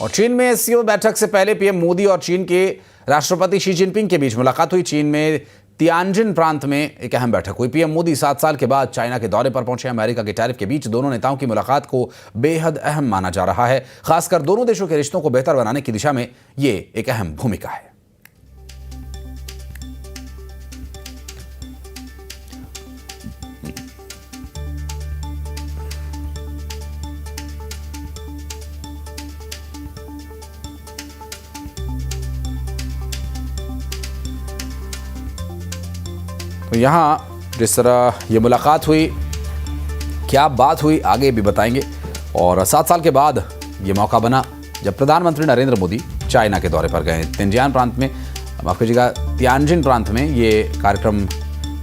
और चीन में एससीओ बैठक से पहले पीएम मोदी और चीन के राष्ट्रपति शी जिनपिंग के बीच मुलाकात हुई। चीन में तियानजिन प्रांत में एक अहम बैठक हुई। पीएम मोदी 7 साल के बाद चाइना के दौरे पर पहुंचे। अमेरिका के टैरिफ के बीच दोनों नेताओं की मुलाकात को बेहद अहम माना जा रहा है। खासकर दोनों देशों के रिश्तों को बेहतर बनाने की दिशा में ये एक अहम भूमिका है। तो यहाँ जिस तरह ये मुलाकात हुई, क्या बात हुई, आगे भी बताएंगे। और 7 साल के बाद ये मौका बना जब प्रधानमंत्री नरेंद्र मोदी चाइना के दौरे पर गए। तिनजियान प्रांत में, माफ कीजिएगा, तियानजिन प्रांत में ये कार्यक्रम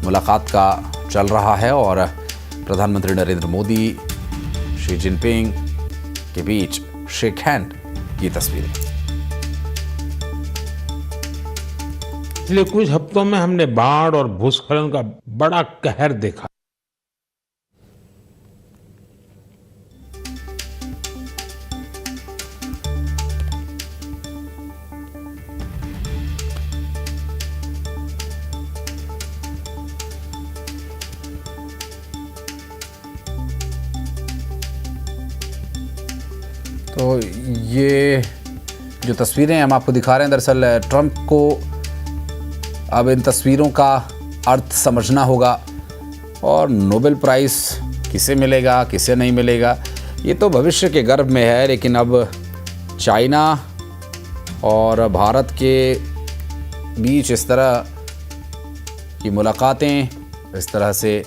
मुलाकात का चल रहा है और प्रधानमंत्री नरेंद्र मोदी शी जिनपिंग के बीच शेक हैंड की तस्वीरें। पिछले कुछ हफ्तों में हमने बाढ़ और भूस्खलन का बड़ा कहर देखा। तो ये जो तस्वीरें हम आपको दिखा रहे हैं, दरअसल ट्रंप को अब इन तस्वीरों का अर्थ समझना होगा और नोबेल प्राइज़ किसे मिलेगा किसे नहीं मिलेगा ये तो भविष्य के गर्भ में है। लेकिन अब चाइना और भारत के बीच इस तरह की मुलाकातें, इस तरह से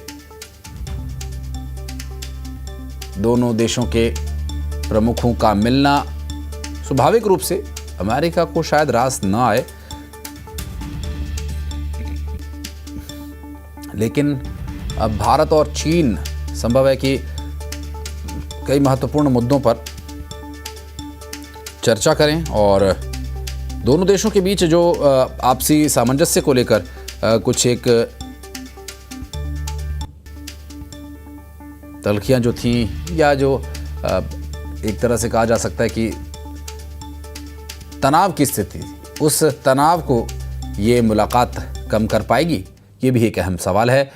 दोनों देशों के प्रमुखों का मिलना, स्वाभाविक रूप से अमेरिका को शायद रास न आए, लेकिन अब भारत और चीन संभव है कि कई महत्वपूर्ण मुद्दों पर चर्चा करें और दोनों देशों के बीच जो आपसी सामंजस्य को लेकर कुछ एक तल्खियां जो थीं, या जो एक तरह से कहा जा सकता है कि तनाव की स्थिति थी, उस तनाव को ये मुलाकात कम कर पाएगी, ये भी एक अहम सवाल है।